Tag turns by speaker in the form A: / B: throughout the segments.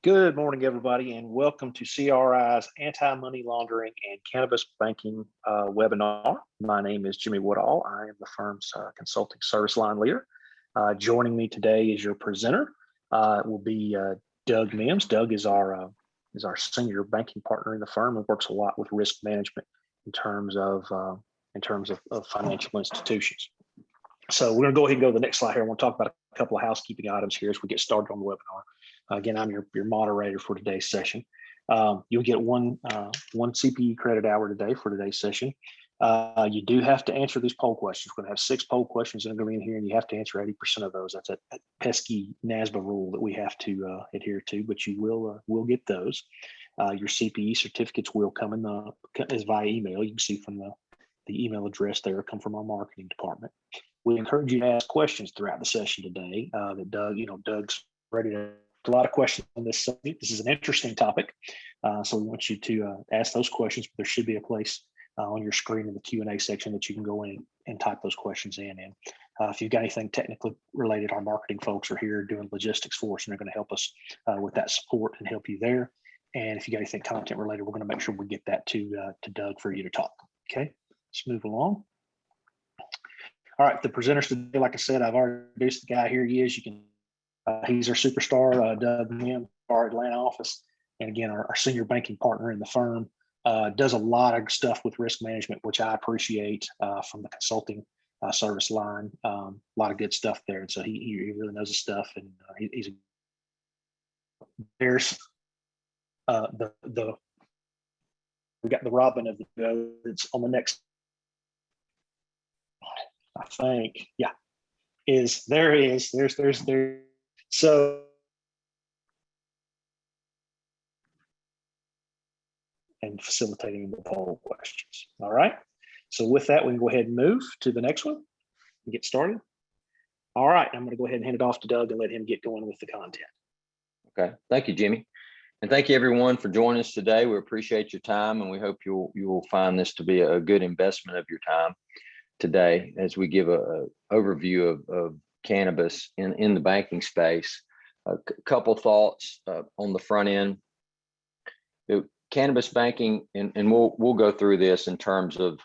A: Good morning, everybody, and welcome to CRI's Anti-Money Laundering and Cannabis Banking webinar. My name is Jimmy Woodall. I am the firm's consulting service line leader. Joining me today is your presenter. Will be Doug Mims. Doug is our senior banking partner in the firm and works a lot with risk management in terms of financial institutions. So we're going to go ahead and go to the next slide here. I want to talk about a couple of housekeeping items here as we get started on the webinar. Again, I'm your moderator for today's session. You'll get one CPE credit hour today for today's session. You do have to answer these poll questions. We're going to have 6 poll questions that are going to be in here, and you have to answer 80% of those. That's a pesky NASBA rule that we have to adhere to, but you will get those. Your CPE certificates will come as via email. You can see from the email address there, come from our marketing department. We encourage you to ask questions throughout the session today. That Doug's ready to. A lot of questions on this subject. This is an interesting topic, so we want you to ask those questions. But there should be a place on your screen in the Q&A section that you can go in and type those questions in. And if you've got anything technically related, our marketing folks are here doing logistics for us, and they're going to help us with that support and help you there. And if you got anything content related, we're going to make sure we get that to Doug for you to talk. Okay, let's move along. All right, the presenters today, like I said, I've already introduced the guy. Here he is. You can. He's our superstar, Doug Mims, our Atlanta office, and again, our senior banking partner in the firm. Does a lot of stuff with risk management, which I appreciate from the consulting service line. A lot of good stuff there, and so he really knows his stuff. And there's we got the Robin of the go. It's on the next. I think, yeah, there he is. There's. So, and facilitating the poll questions. All right. So with that, we can go ahead and move to the next one and get started. All right. I'm going to go ahead and hand it off to Doug and let him get going with the content.
B: Okay. Thank you, Jimmy. And thank you, everyone, for joining us today. We appreciate your time, and we hope you will find this to be a good investment of your time today as we give a overview of cannabis in the banking space. A couple thoughts on the front end. The cannabis banking, and we'll go through this in terms of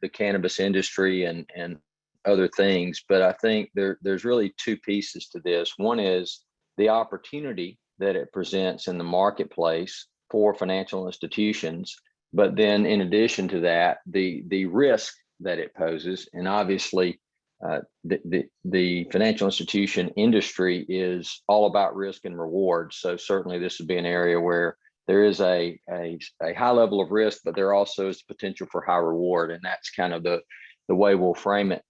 B: the cannabis industry and other things, but I think there's really 2 pieces to this. One is the opportunity that it presents in the marketplace for financial institutions, but then in addition to that, the risk that it poses. And obviously, the financial institution industry is all about risk and reward. So certainly this would be an area where there is a high level of risk, but there also is potential for high reward. And that's kind of the way we'll frame it.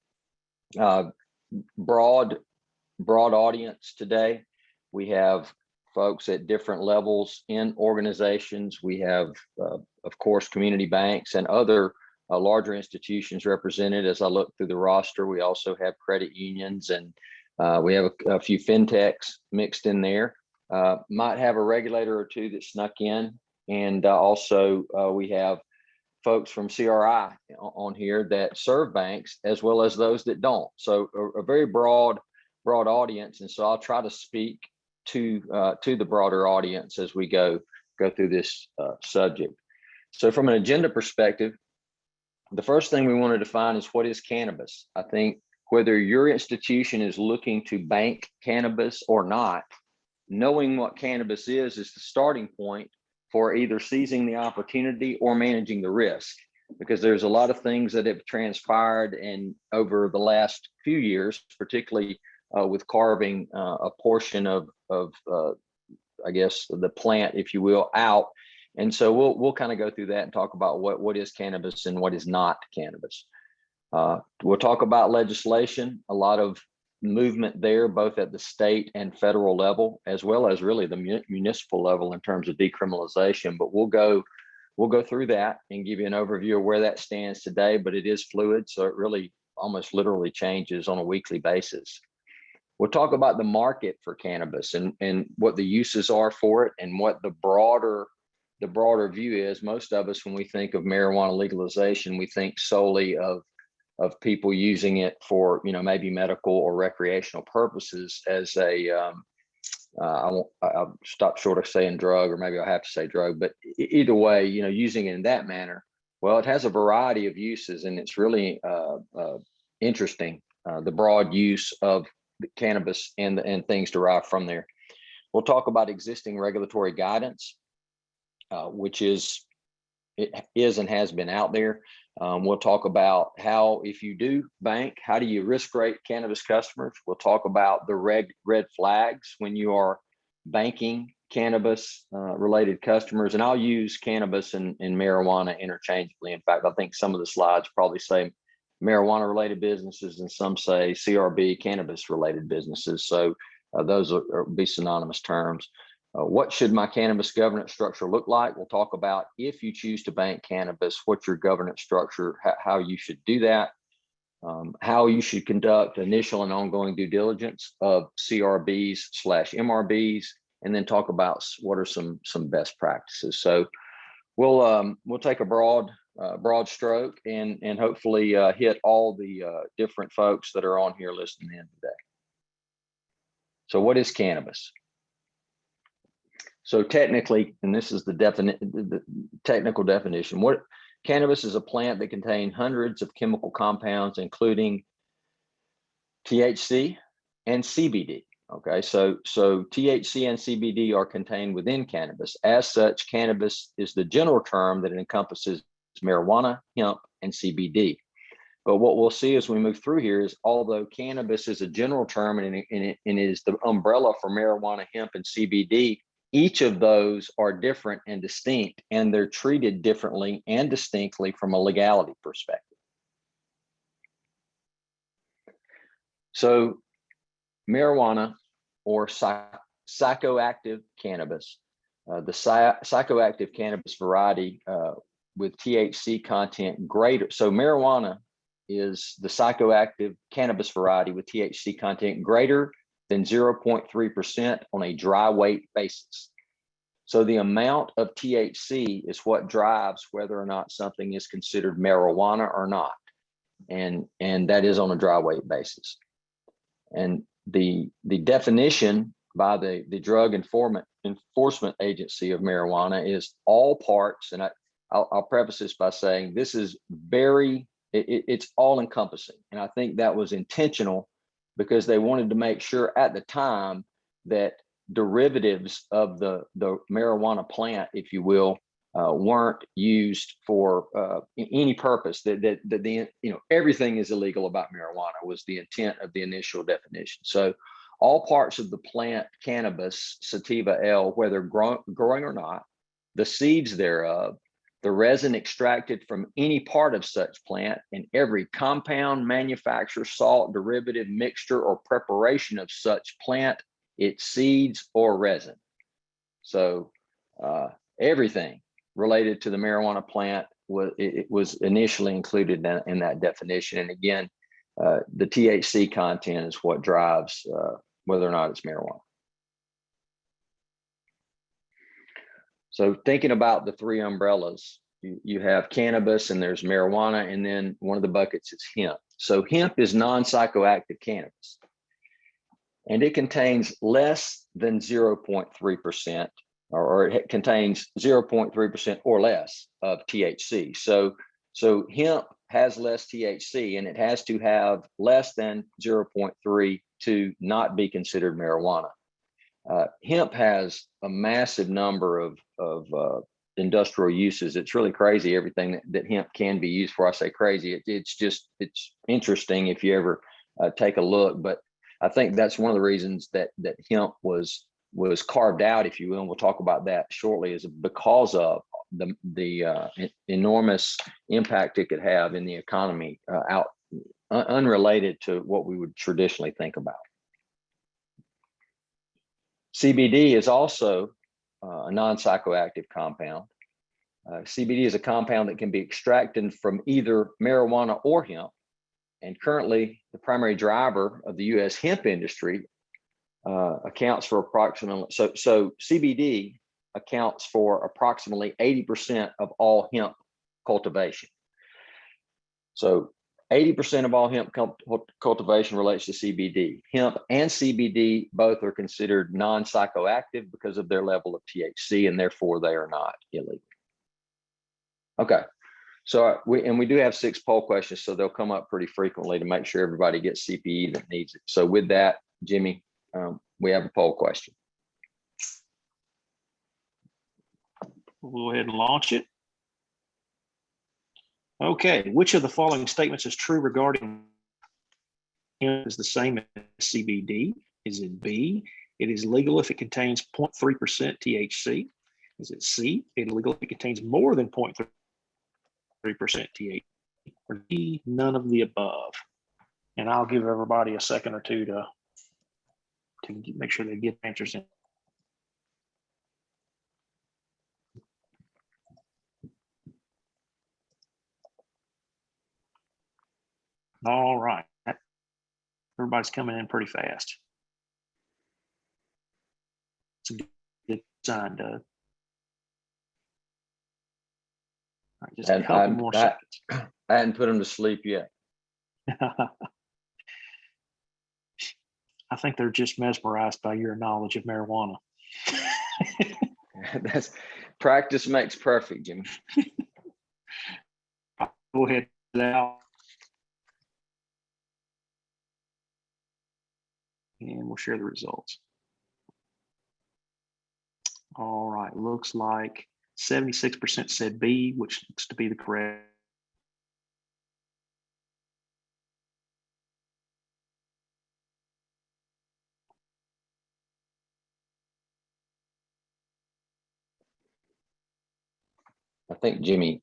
B: Broad audience today. We have folks at different levels in organizations. We have, of course, community banks and other larger institutions represented. As I look through the roster, we also have credit unions, and we have a few fintechs mixed in there. Might have a regulator or 2 that snuck in, and also we have folks from CRI on here that serve banks as well as those that don't. So a very broad audience, and so I'll try to speak to the broader audience as we go through this subject. So from an agenda perspective, the first thing we want to define is what is cannabis. I think whether your institution is looking to bank cannabis or not, knowing what cannabis is the starting point for either seizing the opportunity or managing the risk, because there's a lot of things that have transpired and over the last few years, particularly with carving a portion of I guess the plant, if you will, out. And so we'll kind of go through that and talk about what is cannabis and what is not cannabis. We'll talk about legislation, a lot of movement there, both at the state and federal level, as well as really the municipal level in terms of decriminalization. But we'll go through that and give you an overview of where that stands today. But it is fluid, so it really almost literally changes on a weekly basis. We'll talk about the market for cannabis and what the uses are for it and what the broader view is. Most of us, when we think of marijuana legalization, we think solely of people using it for, maybe medical or recreational purposes as a I'll stop short of saying drug, or maybe I'll have to say drug, but either way, using it in that manner, well, it has a variety of uses, and it's really interesting, the broad use of the cannabis and things derived from there. We'll talk about existing regulatory guidance, which is and has been out there. We'll talk about how, if you do bank, how do you risk rate cannabis customers? We'll talk about the red flags when you are banking cannabis related customers. And I'll use cannabis and marijuana interchangeably. In fact, I think some of the slides probably say marijuana related businesses and some say CRB, cannabis related businesses. So those are be synonymous terms. What should my cannabis governance structure look like? We'll talk about, if you choose to bank cannabis, what's your governance structure, how you should do that, how you should conduct initial and ongoing due diligence of CRBs/MRBs, and then talk about what are some best practices. So we'll take a broad stroke and hopefully hit all the different folks that are on here listening in today. So what is cannabis? So technically, and this is the technical definition, cannabis is a plant that contains hundreds of chemical compounds, including THC and CBD. Okay, so THC and CBD are contained within cannabis. As such, cannabis is the general term that encompasses marijuana, hemp, and CBD. But what we'll see as we move through here is, although cannabis is a general term and it is the umbrella for marijuana, hemp, and CBD, each of those are different and distinct, and they're treated differently and distinctly from a legality perspective. So marijuana, or psychoactive cannabis, the psychoactive cannabis variety with THC content greater. So marijuana is the psychoactive cannabis variety with THC content greater than 0.3% on a dry weight basis. So the amount of THC is what drives whether or not something is considered marijuana or not. And that is on a dry weight basis. And the definition by the Drug Enforcement Agency of marijuana is all parts, and I'll preface this by saying this is it's all encompassing. And I think that was intentional, because they wanted to make sure at the time that derivatives of the marijuana plant, if you will, weren't used for any purpose. That everything is illegal about marijuana was the intent of the initial definition. So all parts of the plant cannabis, sativa L, whether growing or not, the seeds thereof, the resin extracted from any part of such plant, and every compound, manufacture, salt, derivative, mixture, or preparation of such plant, its seeds or resin. So everything related to the marijuana plant was initially included in that definition. And again, the THC content is what drives whether or not it's marijuana. So thinking about the three umbrellas, you have cannabis, and there's marijuana, and then one of the buckets is hemp. So hemp is non-psychoactive cannabis, and it contains less than 0.3%, or it contains 0.3% or less of THC. So hemp has less THC, and it has to have less than 0.3 to not be considered marijuana. Hemp has a massive number of industrial uses. It's really crazy everything that hemp can be used for. I say crazy. It's interesting if you ever take a look. But I think that's one of the reasons that hemp was carved out, if you will. And we'll talk about that shortly, is because of the enormous impact it could have in the economy, unrelated to what we would traditionally think about. CBD is also a non-psychoactive compound. CBD is a compound that can be extracted from either marijuana or hemp. And currently, the primary driver of the U.S. hemp industry accounts for approximately, so CBD accounts for approximately 80% of all hemp cultivation. So 80% of all hemp cultivation relates to CBD. Hemp and CBD both are considered non-psychoactive because of their level of THC, and therefore they are not illegal. Okay, so we do have 6 poll questions, so they'll come up pretty frequently to make sure everybody gets CPE that needs it. So with that, Jimmy, we have a poll question.
A: We'll go ahead and launch it. Okay, which of the following statements is true regarding hemp is the same as CBD? Is it B, it is legal if it contains 0.3% THC? Is it C, it is legal if it contains more than 0.3% THC? Or D, none of the above? And I'll give everybody a second or two to make sure they get answers in. All right. Everybody's coming in pretty fast. It's a good sign, Doug. All right, just a couple more seconds.
B: I hadn't put them to sleep yet.
A: I think they're just mesmerized by your knowledge of marijuana.
B: That's practice makes perfect, Jimmy.
A: Go ahead now. And we'll share the results. All right, looks like 76% said B, which looks to be the correct.
B: I think Jimmy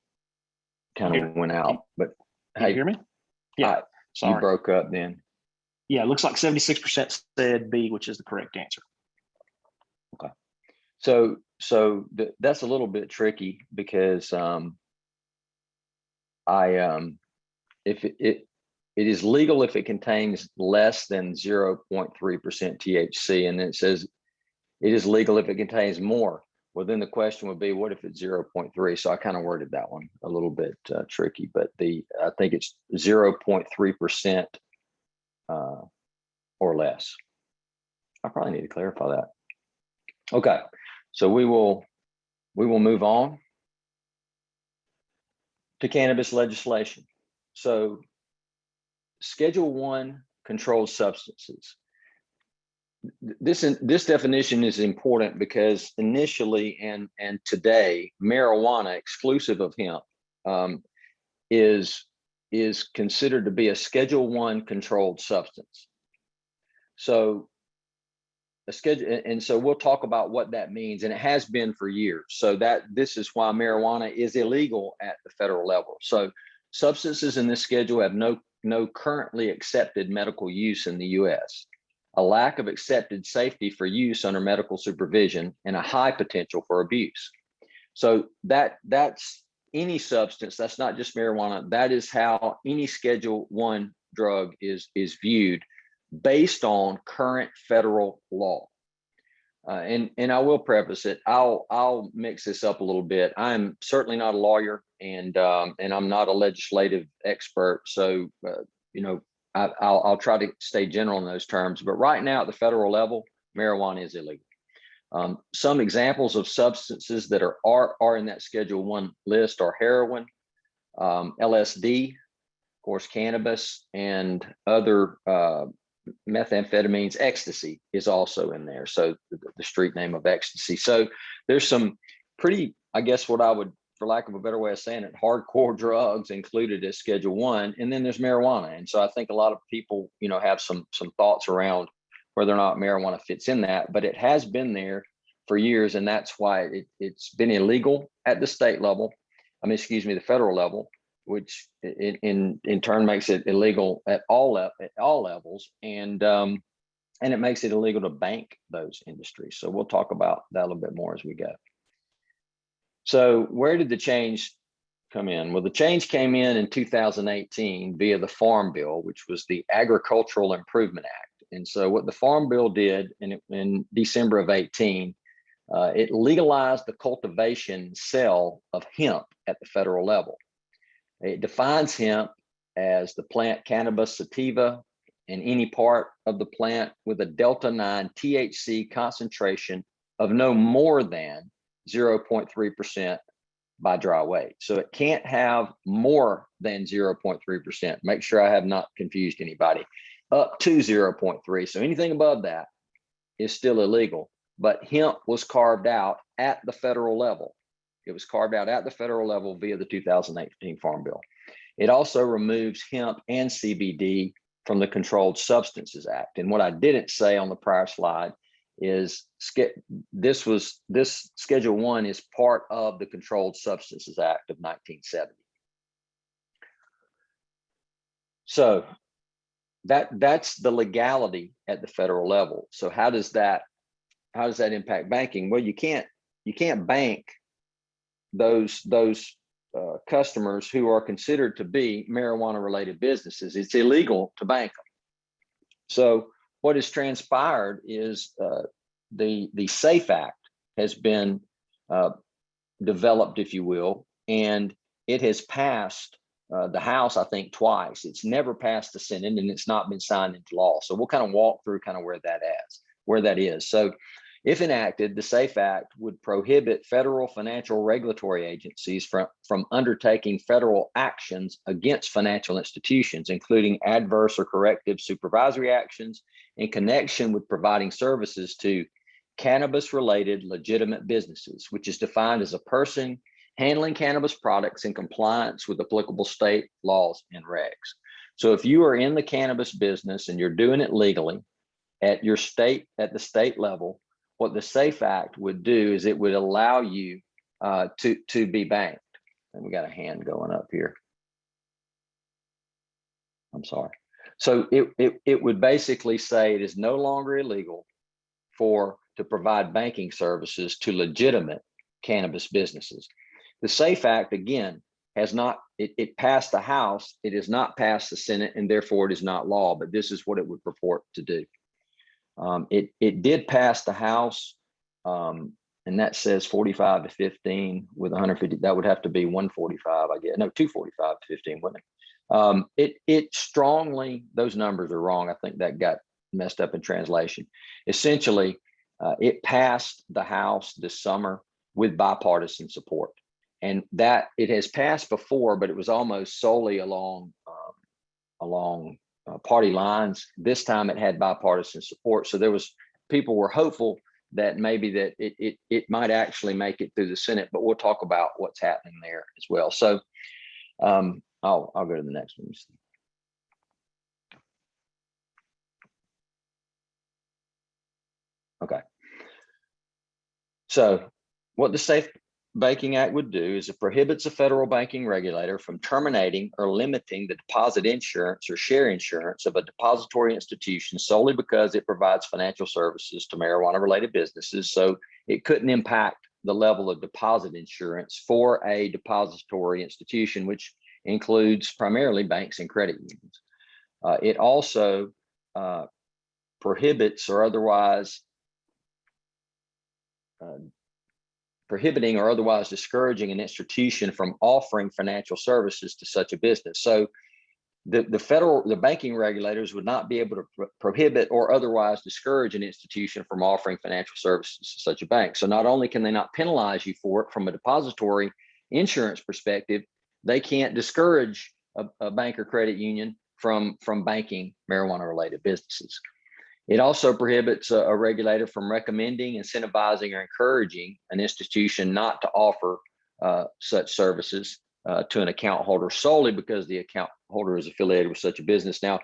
B: kind of went out, but
A: Can you hear me? Yeah, sorry.
B: You broke up then.
A: Yeah, it looks like 76% said B, which is the correct answer.
B: Okay. So that's a little bit tricky because if it is legal if it contains less than 0.3% THC, and then it says it is legal if it contains more. Well, then the question would be, what if it's 0.3? So I kind of worded that one a little bit tricky, but I think it's 0.3% or less. I probably need to clarify that. Okay, so we will move on to cannabis legislation. So Schedule 1 controlled substances. This definition is important because initially and today, marijuana exclusive of hemp is considered to be a Schedule 1 controlled substance. So a schedule, and so we'll talk about what that means, and it has been for years. So this is why marijuana is illegal at the federal level. So substances in this schedule have no currently accepted medical use in the U.S., a lack of accepted safety for use under medical supervision, and a high potential for abuse. So that's any substance, that's not just marijuana. That is how any Schedule 1 drug is viewed based on current federal law. And I will preface it. I'll mix this up a little bit. I'm certainly not a lawyer, and I'm not a legislative expert. So I'll try to stay general in those terms. But right now at the federal level, marijuana is illegal. Some examples of substances that are in that Schedule 1 list are heroin, LSD, of course, cannabis, and other methamphetamines. Ecstasy is also in there. So the street name of ecstasy. So there's some pretty, I guess what I would, for lack of a better way of saying it, hardcore drugs included as Schedule 1, and then there's marijuana. And so I think a lot of people, have some thoughts around whether or not marijuana fits in that, but it has been there for years, and that's why it's been illegal at the state level. The federal level, which in turn makes it illegal at all levels, and it makes it illegal to bank those industries. So we'll talk about that a little bit more as we go. So where did the change come in? Well, the change came in 2018 via the Farm Bill, which was the Agricultural Improvement Act. And so what the Farm Bill did in December of 18, it legalized the cultivation and sale of hemp at the federal level. It defines hemp as the plant Cannabis sativa and any part of the plant with a Delta 9 THC concentration of no more than 0.3% by dry weight. So it can't have more than 0.3%. Make sure I have not confused anybody. Up to 0.3. So anything above that is still illegal. But hemp was carved out at the federal level. It was carved out at the federal level via the 2018 Farm Bill. It also removes hemp and CBD from the Controlled Substances Act. And what I didn't say on the prior slide is this Schedule 1 is part of the Controlled Substances Act of 1970. So that's the legality at the federal level. So how does that impact banking? Well, you can't bank those customers who are considered to be marijuana related businesses. It's illegal to bank them. So what has transpired is the SAFE Act has been developed, if you will, and it has passed the House, I think, twice. It's never passed the Senate, and it's not been signed into law. So we'll kind of walk through kind of where that is. So if enacted, the SAFE Act would prohibit federal financial regulatory agencies from undertaking federal actions against financial institutions, including adverse or corrective supervisory actions in connection with providing services to cannabis-related legitimate businesses, which is defined as a person handling cannabis products in compliance with applicable state laws and regs. So if you are in the cannabis business and you're doing it legally at the state level, what the SAFE Act would do is it would allow you to be banked. And we got a hand going up here. I'm sorry. So it would basically say it is no longer illegal to provide banking services to legitimate cannabis businesses. The SAFE Act, again, has not, it passed the House, it has not passed the Senate, and therefore it is not law, but this is what it would purport to do. It did pass the House, and that says 45 to 15 with 150. That would have to be 145, I guess. No, 245 to 15, wouldn't it? It strongly, those numbers are wrong. I think that got messed up in translation. Essentially, it passed the House this summer with bipartisan support, and that it has passed before, but it was almost solely along party lines. This time it had bipartisan support. So people were hopeful that maybe that it might actually make it through the Senate, but we'll talk about what's happening there as well. So I'll go to the next one. Okay. So what the Safe Banking Act would do is it prohibits a federal banking regulator from terminating or limiting the deposit insurance or share insurance of a depository institution solely because it provides financial services to marijuana related businesses. So it couldn't impact the level of deposit insurance for a depository institution, which includes primarily banks and credit unions. It also prohibits or otherwise prohibiting or otherwise discouraging an institution from offering financial services to such a business. So the banking regulators would not be able to prohibit or otherwise discourage an institution from offering financial services to such a bank. So not only can they not penalize you for it from a depository insurance perspective, they can't discourage a bank or credit union from banking marijuana related businesses. It also prohibits a regulator from recommending, incentivizing, or encouraging an institution not to offer such services to an account holder solely because the account holder is affiliated with such a business. Now,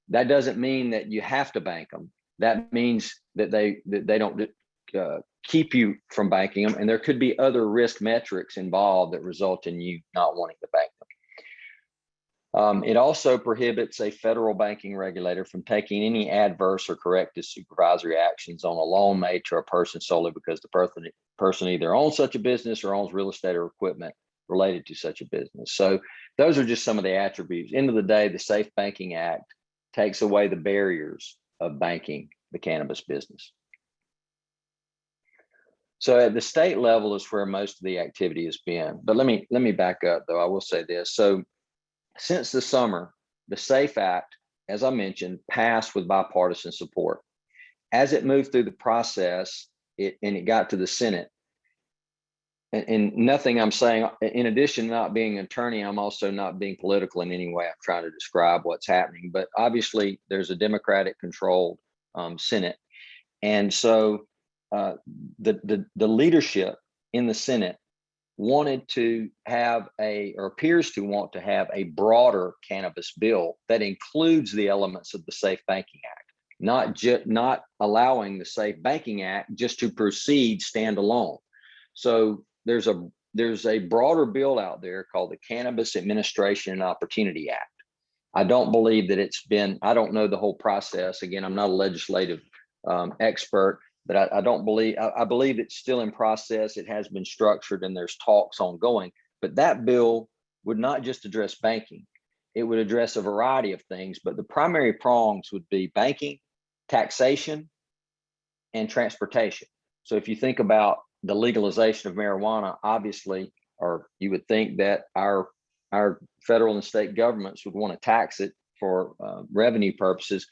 B: that doesn't mean that you have to bank them. That means that they don't keep you from banking them, and there could be other risk metrics involved that result in you not wanting to bank them. It also prohibits a federal banking regulator from taking any adverse or corrective supervisory actions on a loan made to a person solely because the person either owns such a business or owns real estate or equipment related to such a business. So those are just some of the attributes. End of the day, the Safe Banking Act takes away the barriers of banking the cannabis business. So at the state level is where most of the activity has been. But let me back up, though. I will say this. So Since the summer, the SAFE Act, as I mentioned, passed with bipartisan support. As it moved through the process, it got to the Senate. And nothing I'm saying, in addition to not being an attorney, I'm also not being political in any way. I'm trying to describe what's happening. But obviously, there's a Democratic-controlled Senate. And so the leadership in the Senate wanted to have or appears to want to have a broader cannabis bill that includes the elements of the Safe Banking Act, not allowing the Safe Banking Act just to proceed standalone. So there's a broader bill out there called the Cannabis Administration and Opportunity Act. I don't believe that I don't know the whole process. Again, I'm not a legislative expert, but I don't believe, I believe it's still in process. It has been structured and there's talks ongoing, but that bill would not just address banking. It would address a variety of things, but the primary prongs would be banking, taxation, and transportation. So if you think about the legalization of marijuana, obviously, or you would think that our federal and state governments would want to tax it for revenue purposes,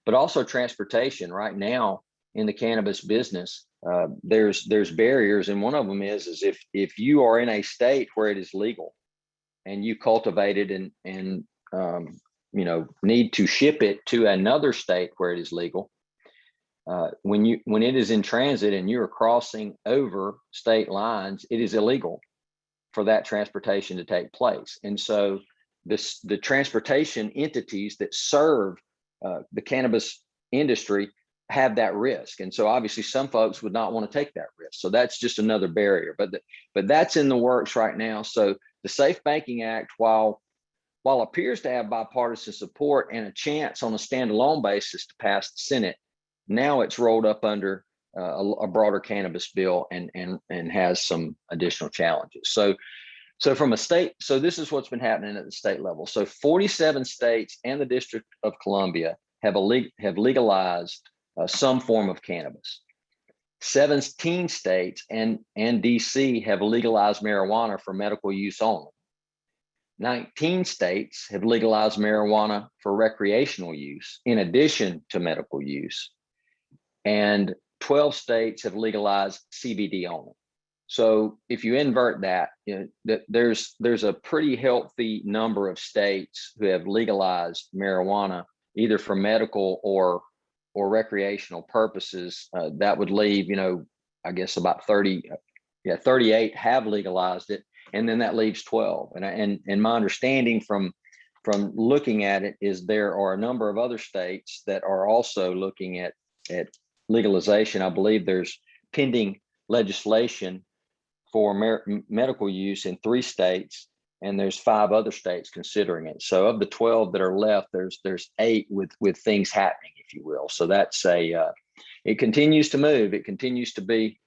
B: but also transportation. Right now in the cannabis business, there's barriers, and one of them is if you are in a state where it is legal and you cultivate it and need to ship it to another state where it is legal, when it is in transit and you're crossing over state lines, it is illegal for that transportation to take place. And so the transportation entities that serve the cannabis industry have that risk. And so obviously some folks would not want to take that risk. So that's just another barrier, but that's in the works right now. So the Safe Banking Act, while appears to have bipartisan support and a chance on a standalone basis to pass the Senate, now it's rolled up under a broader cannabis bill and has some additional challenges. So from a state, so this is what's been happening at the state level. So 47 states and the District of Columbia have legalized some form of cannabis. 17 states and DC have legalized marijuana for medical use only. 19 states have legalized marijuana for recreational use in addition to medical use. And 12 states have legalized CBD only. So if you invert that, there's a pretty healthy number of states who have legalized marijuana either for medical or recreational purposes. That would leave, I guess about 38 have legalized it, and then that leaves 12. And my understanding from looking at it is there are a number of other states that are also looking at legalization. I believe there's pending legislation for medical use in 3 states, and there's 5 other states considering it. So of the 12 that are left, there's 8 with things happening, if you will. So that's it continues to move. It continues to be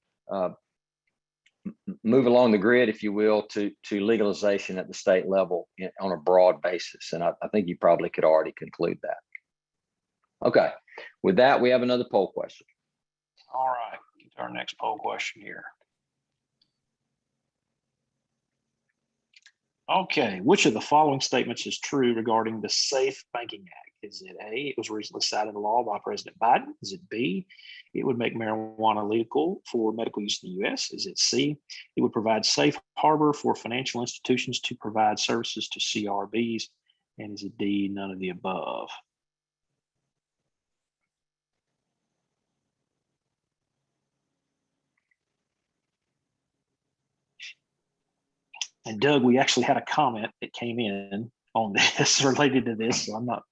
B: move along the grid, if you will, to legalization at the state level on a broad basis. And I think you probably could already conclude that. Okay, with that, we have another poll question.
A: All right, get to our next poll question here. Okay, which of the following statements is true regarding the Safe Banking Act? Is it A, it was recently signed into law by President Biden? Is it B, it would make marijuana legal for medical use in the US? Is it C, it would provide safe harbor for financial institutions to provide services to CRBs? And is it D, none of the above? And Doug, we actually had a comment that came in on this related to this. So I'm not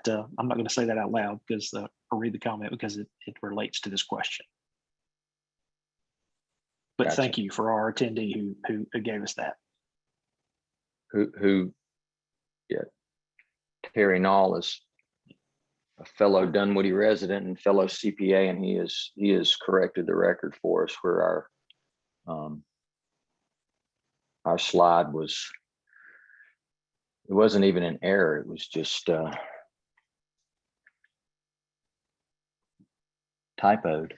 A: going to say that out loud because I'll read the comment because it relates to this question. But
B: Gotcha.
A: Thank you for our attendee who gave us that.
B: Yeah, Terry Nall is a fellow Dunwoody resident and fellow CPA, and he has corrected the record for us where our slide it wasn't even an error. It was just typoed.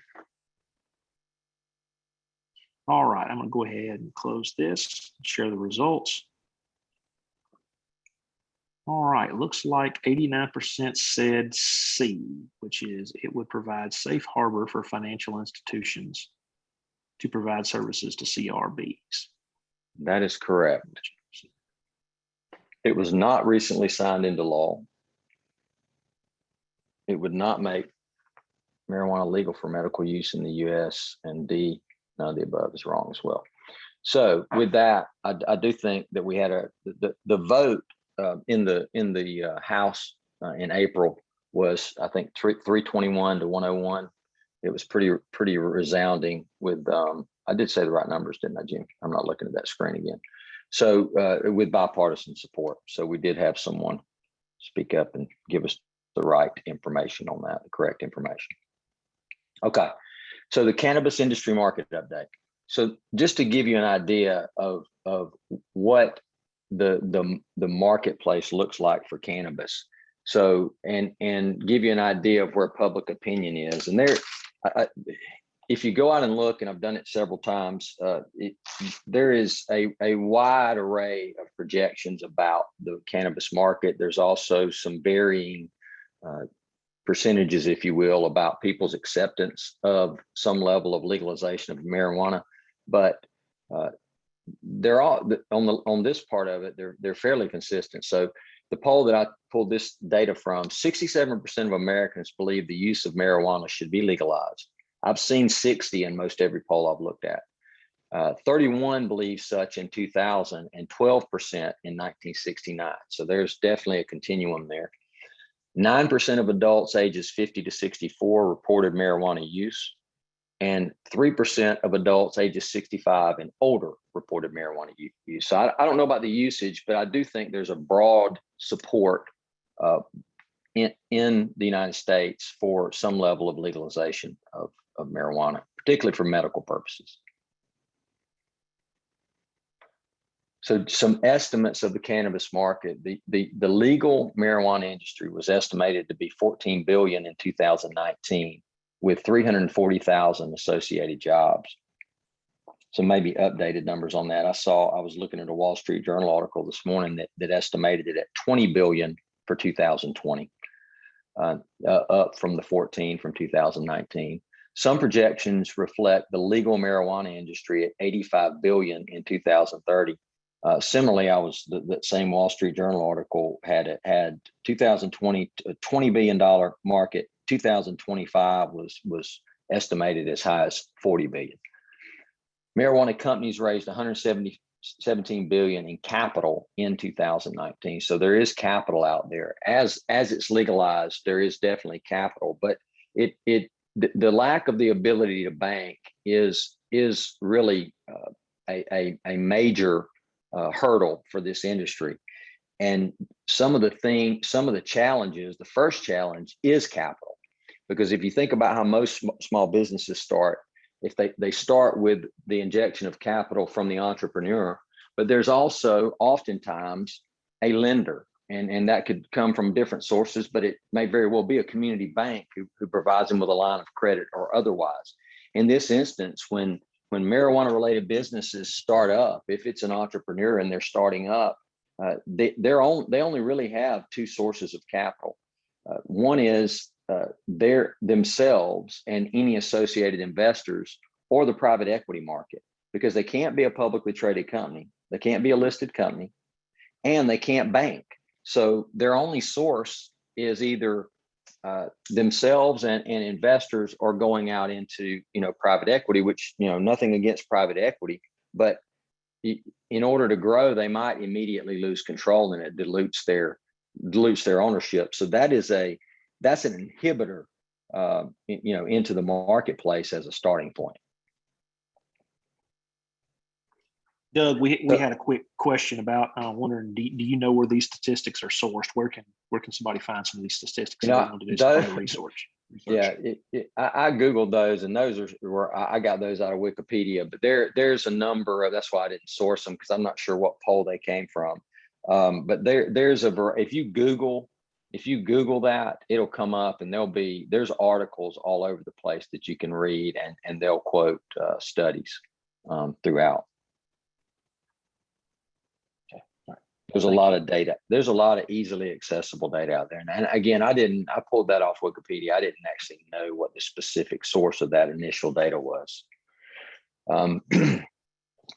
A: All right, I'm going to go ahead and close this, share the results. All right, looks like 89% said C, which is it would provide safe harbor for financial institutions to provide services to CRBs.
B: That is correct. It was not recently signed into law. It would not make marijuana legal for medical use in the US, and D, none of the above is wrong as well. So with that, I do think that we had the vote in the House in April was, I think, 321 to 101. It was pretty resounding with, I did say the right numbers, didn't I, Jim? I'm not looking at that screen again. So with bipartisan support. So we did have someone speak up and give us the right information on that, the correct information. Okay, so the cannabis industry market update. So just to give you an idea of what the marketplace looks like for cannabis. So and give you an idea of where public opinion is. And there, if you go out and look, and I've done it several times, there is a wide array of projections about the cannabis market. There's also some varying percentages, if you will, about people's acceptance of some level of legalization of marijuana. But they're all on this part of it, they're fairly consistent. So the poll that I pulled this data from, 67% of Americans believe the use of marijuana should be legalized. I've seen 60 in most every poll I've looked at. 31 believe such in 2000 and 12% in 1969. So there's definitely a continuum there. 9% of adults ages 50 to 64 reported marijuana use, and 3% of adults ages 65 and older reported marijuana use. So I don't know about the usage, but I do think there's a broad support in the United States for some level of legalization of marijuana, particularly for medical purposes. So some estimates of the cannabis market, the legal marijuana industry was estimated to be 14 billion in 2019 with 340,000 associated jobs. So maybe updated numbers on that. I was looking at a Wall Street Journal article this morning that estimated it at 20 billion for 2020, up from the 14 from 2019. Some projections reflect the legal marijuana industry at 85 billion in 2030. Similarly, that same Wall Street Journal article had 2020 a $20 billion market. 2025 was estimated as high as 40 billion. Marijuana companies raised 117 billion in capital in 2019. So there is capital out there. As it's legalized, there is definitely capital, but the lack of the ability to bank is really a major hurdle for this industry. And some of the challenges, the first challenge is capital, because if you think about how most small businesses start, if they start with the injection of capital from the entrepreneur, but there's also oftentimes a lender, and that could come from different sources, but it may very well be a community bank who provides them with a line of credit or otherwise. In this instance, when marijuana related businesses start up, if it's an entrepreneur and they're starting up, they only really have two sources of capital. One is themselves and any associated investors, or the private equity market, because they can't be a publicly traded company, they can't be a listed company, and they can't bank. So their only source is either themselves and investors, are going out into private equity, which nothing against private equity, but in order to grow, they might immediately lose control, and it dilutes their ownership. So that's an inhibitor into the marketplace as a starting point.
A: Doug, we had a quick question about wondering, do you know where these statistics are sourced? Where can somebody find some of these statistics if they want to do some research?
B: Yeah, I Googled those, and those are where I got those out of Wikipedia. But there's a number of, that's why I didn't source them, because I'm not sure what poll they came from. But there's if you Google that, it'll come up, and there's articles all over the place that you can read, and they'll quote studies throughout. There's a lot of data. There's a lot of easily accessible data out there. And again, I pulled that off Wikipedia. I didn't actually know what the specific source of that initial data was.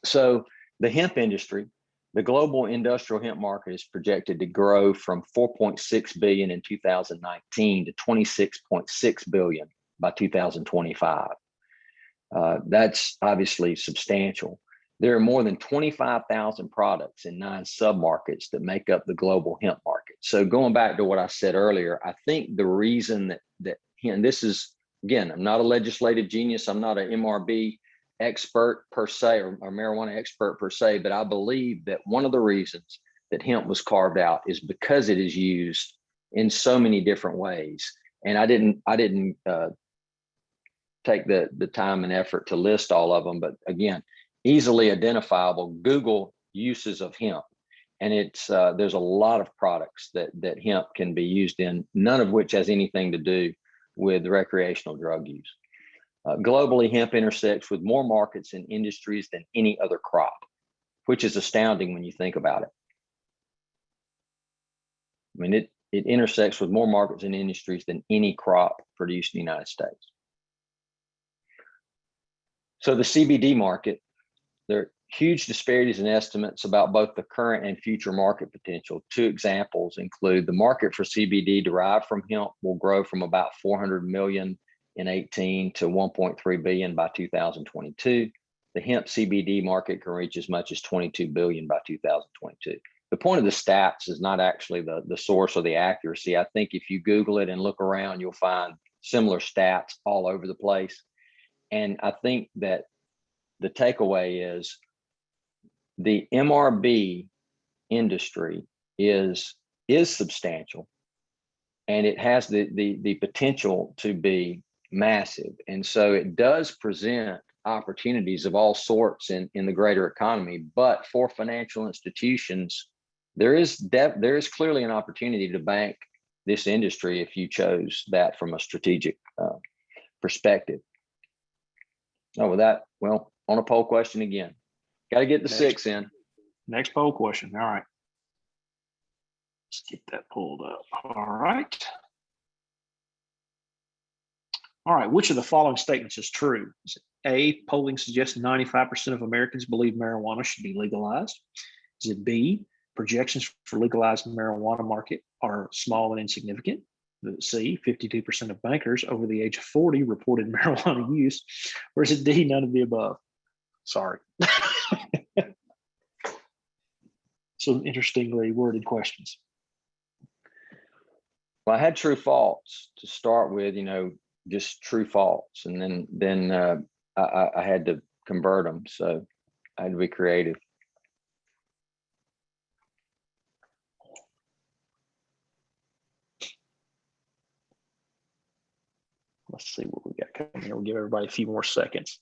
B: So the hemp industry, the global industrial hemp market is projected to grow from 4.6 billion in 2019 to 26.6 billion by 2025. That's obviously substantial. There are more than 25,000 products in 9 submarkets that make up the global hemp market. So going back to what I said earlier, I think the reason that and this is, again, I'm not a legislative genius. I'm not an MRB expert per se, or marijuana expert per se, but I believe that one of the reasons that hemp was carved out is because it is used in so many different ways. And I didn't take the time and effort to list all of them, but again, easily identifiable. Google uses of hemp, and it's there's a lot of products that hemp can be used in, none of which has anything to do with recreational drug use. Globally, hemp intersects with more markets and industries than any other crop, which is astounding when you think about it. I mean, it intersects with more markets and industries than any crop produced in the United States. So the CBD market, there are huge disparities in estimates about both the current and future market potential. 2 examples include the market for CBD derived from hemp will grow from about 400 million in 18 to 1.3 billion by 2022. The hemp CBD market can reach as much as 22 billion by 2022. The point of the stats is not actually the source or the accuracy. I think if you Google it and look around, you'll find similar stats all over the place. And I think that the takeaway is the MRB industry is substantial, and it has the potential to be massive. And so it does present opportunities of all sorts in the greater economy. But for financial institutions, there is clearly an opportunity to bank this industry if you chose that from a strategic perspective. Oh, with that, well, on a poll question again, got to get the 6 in.
A: Next poll question. All right. Let's get that pulled up. All right. All right. Which of the following statements is true? Is it A, polling suggests 95% of Americans believe marijuana should be legalized? Is it B, projections for legalized marijuana market are small and insignificant? C, 52% of bankers over the age of 40 reported marijuana use? Or is it D, none of the above? Sorry. Some interestingly worded questions.
B: Well, I had true false to start with, just true false. And then I had to convert them. So I had to be creative.
A: Let's see what we got coming here. We'll give everybody a few more seconds.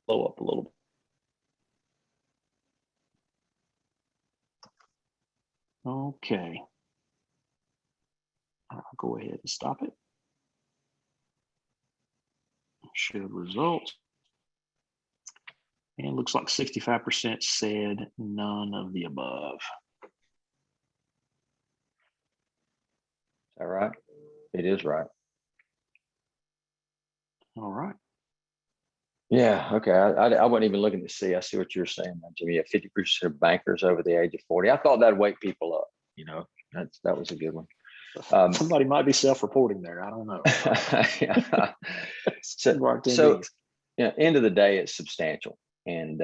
A: Blow up a little bit. Okay. I'll go ahead and stop it. Show results. And it looks like 65% said none of the above.
B: Is that right? It is right.
A: All right.
B: Yeah. Okay. I wasn't even looking to see. I see what you're saying, Jimmy. Yeah, 50% of bankers over the age of 40. I thought that'd wake people up. That was a good one.
A: Somebody might be self-reporting there. I don't know.
B: Yeah. So end of the day, it's substantial, and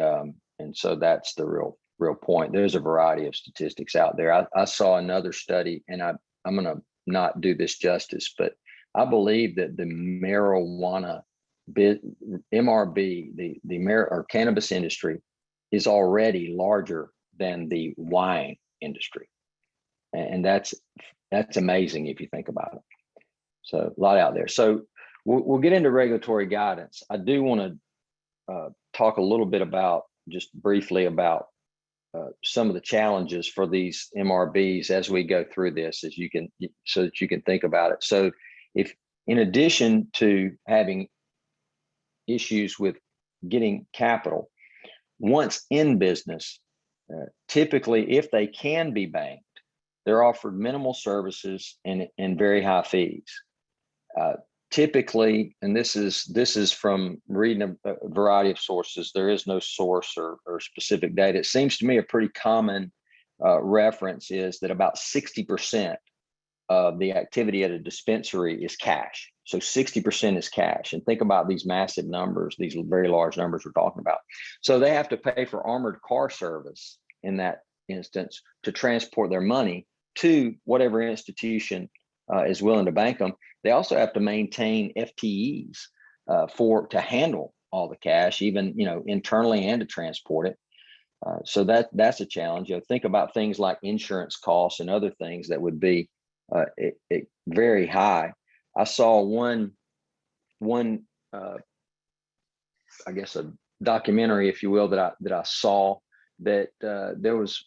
B: so that's the real point. There's a variety of statistics out there. I saw another study, and I'm going to not do this justice, but I believe that the marijuana MRB, or cannabis industry, is already larger than the wine industry, and that's amazing if you think about it. So a lot out there. So we'll get into regulatory guidance. I do want to talk a little bit just briefly about some of the challenges for these MRBs as we go through this, so that you can think about it. So if, in addition to having issues with getting capital, once in business, typically, if they can be banked, they're offered minimal services and very high fees. Typically, and this is from reading a variety of sources, there is no source or specific data. It seems to me a pretty common reference is that about 60% of the activity at a dispensary is cash. So 60% is cash. And think about these massive numbers, these very large numbers we're talking about. So they have to pay for armored car service in that instance to transport their money to whatever institution is willing to bank them. They also have to maintain FTEs to handle all the cash, even internally, and to transport it. So that's a challenge. Think about things like insurance costs and other things that would be very high. I saw one I guess a documentary, if you will, that I saw that there was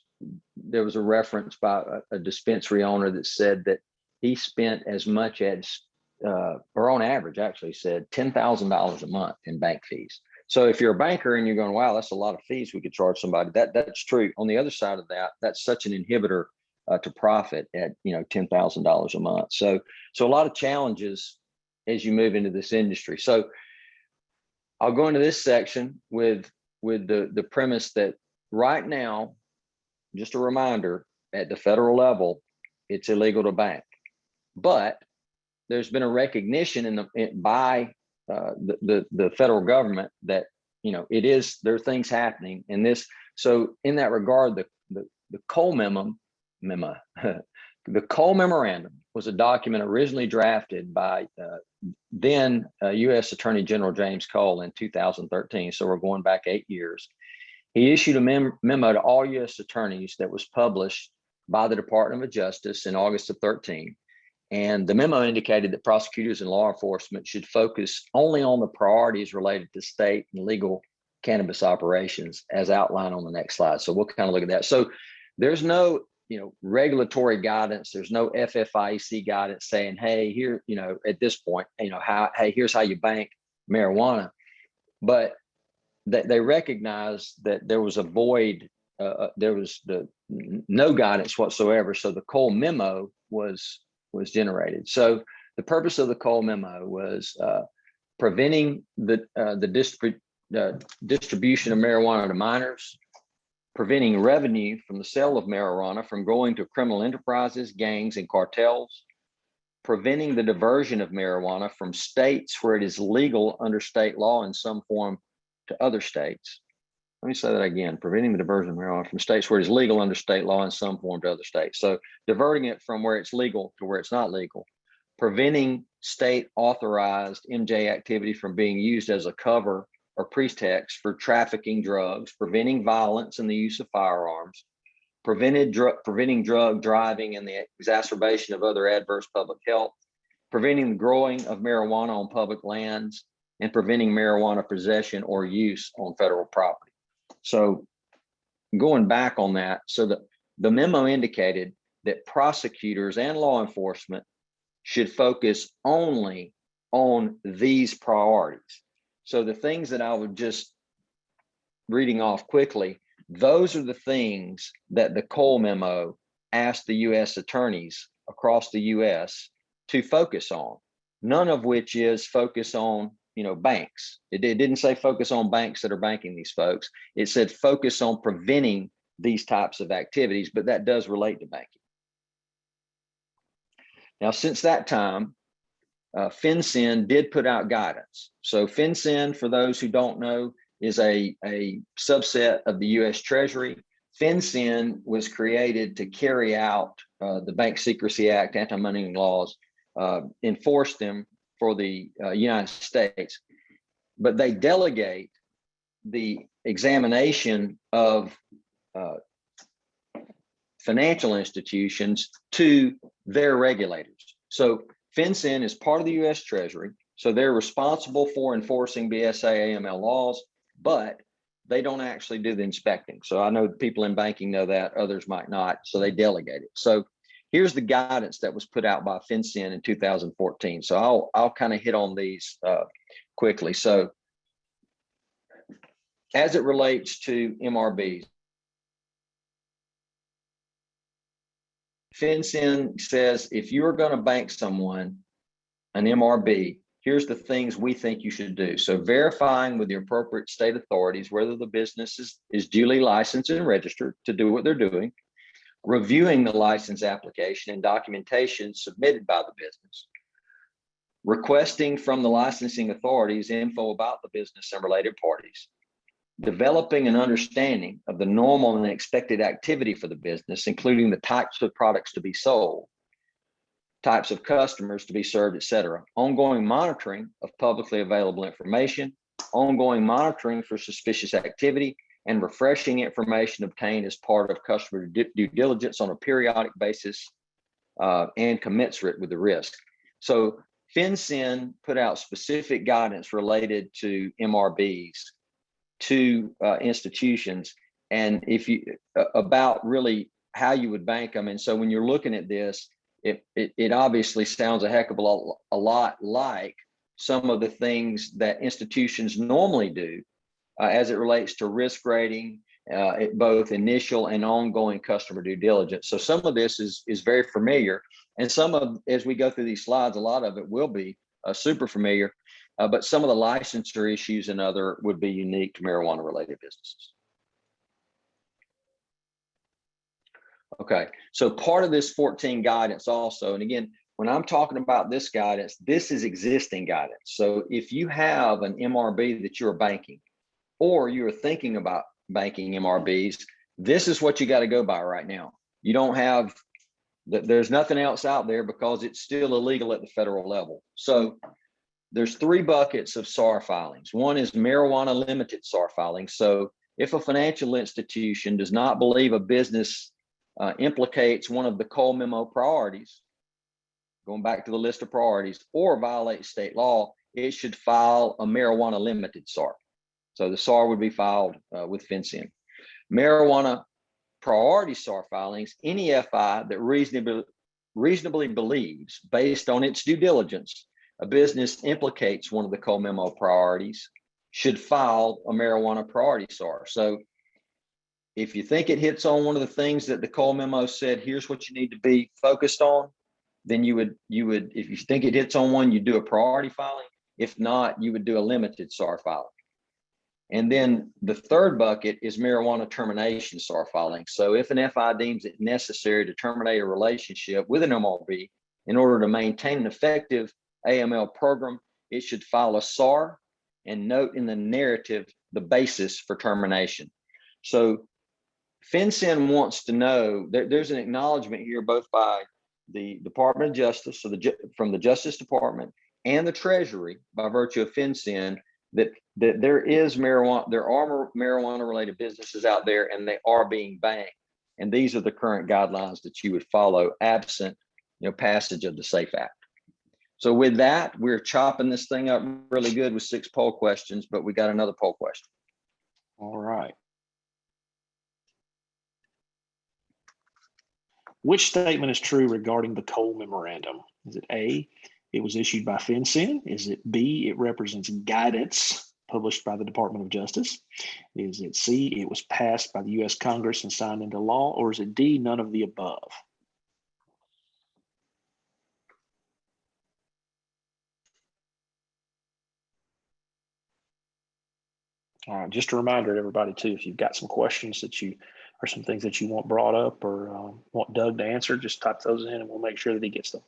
B: a reference by a dispensary owner that said that he spent as much as or on average actually said $10,000 a month in bank fees. So if you're a banker and you're going, wow, that's a lot of fees we could charge somebody, that's true. On the other side of that, that's such an inhibitor to profit at $10,000 a month. So a lot of challenges as you move into this industry. So I'll go into this section with the premise that right now, just a reminder, at the federal level, it's illegal to bank, but there's been a recognition by the federal government that there are things happening in this. So in that regard, the Cole the Cole Memorandum was a document originally drafted by then U.S. Attorney General James Cole in 2013. So we're going back 8 years. He issued a memo to all U.S. attorneys that was published by the Department of Justice in August of 13. And the memo indicated that prosecutors and law enforcement should focus only on the priorities related to state and legal cannabis operations as outlined on the next slide. So we'll kind of look at that. So there's no regulatory guidance. There's no FFIEC guidance saying, hey, here, at this point, hey, here's how you bank marijuana. But they recognize that there was a void. There was no guidance whatsoever. So the Cole memo was generated. So the purpose of the Cole memo was preventing the distribution of marijuana to minors, preventing revenue from the sale of marijuana from going to criminal enterprises, gangs, and cartels, preventing the diversion of marijuana from states where it is legal under state law in some form to other states. Let me say that again, preventing the diversion of marijuana from states where it is legal under state law in some form to other states. So diverting it from where it's legal to where it's not legal, preventing state authorized MJ activity from being used as a cover or pretext for trafficking drugs, preventing violence and the use of firearms, preventing drug driving and the exacerbation of other adverse public health, preventing the growing of marijuana on public lands, and preventing marijuana possession or use on federal property. So going back on that, so the memo indicated that prosecutors and law enforcement should focus only on these priorities. So the things that I would just reading off quickly, those are the things that the Cole memo asked the U.S. attorneys across the U.S. to focus on, none of which is focus on banks. It didn't say focus on banks that are banking these folks. It said focus on preventing these types of activities, but that does relate to banking. Now, since that time, FinCEN did put out guidance. So FinCEN, for those who don't know, is a subset of the U.S. Treasury. FinCEN was created to carry out the Bank Secrecy Act, anti-money laws, enforce them for the United States, but they delegate the examination of financial institutions to their regulators. So FinCEN is part of the U.S. Treasury, so they're responsible for enforcing BSA AML laws, but they don't actually do the inspecting. So I know people in banking know that, others might not, so they delegate it. So here's the guidance that was put out by FinCEN in 2014. So I'll kind of hit on these quickly. So as it relates to MRBs, FinCEN says, if you're going to bank someone, an MRB, here's the things we think you should do. So verifying with the appropriate state authorities whether the business is duly licensed and registered to do what they're doing, reviewing the license application and documentation submitted by the business, requesting from the licensing authorities info about the business and related parties, developing an understanding of the normal and expected activity for the business, including the types of products to be sold, types of customers to be served, etc. Ongoing monitoring of publicly available information, ongoing monitoring for suspicious activity, and refreshing information obtained as part of customer due diligence on a periodic basis and commensurate with the risk. So FinCEN put out specific guidance related to MRBs to institutions, and if you about really how you would bank them. And so when you're looking at this, it obviously sounds a heck of a lot like some of the things that institutions normally do as it relates to risk rating, both initial and ongoing customer due diligence. So some of this is very familiar, and some of, as we go through these slides, a lot of it will be super familiar, but some of the licensure issues and other would be unique to marijuana related businesses. Okay, so part of this 14 guidance also, and again, when I'm talking about this guidance, this is existing guidance. So if you have an MRB that you're banking, or you're thinking about banking MRBs, this is what you got to go by right now. You don't have, there's nothing else out there because it's still illegal at the federal level. So there's 3 buckets of SAR filings. One is marijuana limited SAR filings. So if a financial institution does not believe a business implicates one of the Cole Memo priorities, going back to the list of priorities, or violates state law, it should file a marijuana limited SAR. So the SAR would be filed with FinCEN. Marijuana priority SAR filings, any FI that reasonably believes, based on its due diligence, a business implicates one of the Cole Memo priorities, should file a marijuana priority SAR. So if you think it hits on one of the things that the Cole Memo said, here's what you need to be focused on, then you would, if you think it hits on one, you do a priority filing. If not, you would do a limited SAR filing. And then the third bucket is marijuana termination SAR filing. So if an FI deems it necessary to terminate a relationship with an MRB in order to maintain an effective AML program, it should file a SAR and note in the narrative the basis for termination. So FinCEN wants to know, there's an acknowledgement here both by the Department of Justice, so from the Justice Department, and the Treasury by virtue of FinCEN, that there are marijuana related businesses out there and they are being banked. And these are the current guidelines that you would follow absent, passage of the SAFE Act. So with that, we're chopping this thing up really good with 6 poll questions, but we got another poll question.
A: All right. Which statement is true regarding the Cole Memorandum? Is it A, it was issued by FinCEN? Is it B, it represents guidance published by the Department of Justice? Is it C, it was passed by the U.S. Congress and signed into law? Or is it D, none of the above? All right, just a reminder to everybody too, if you've got some questions that you, or some things that you want brought up or want Doug to answer, just type those in and we'll make sure that he gets them.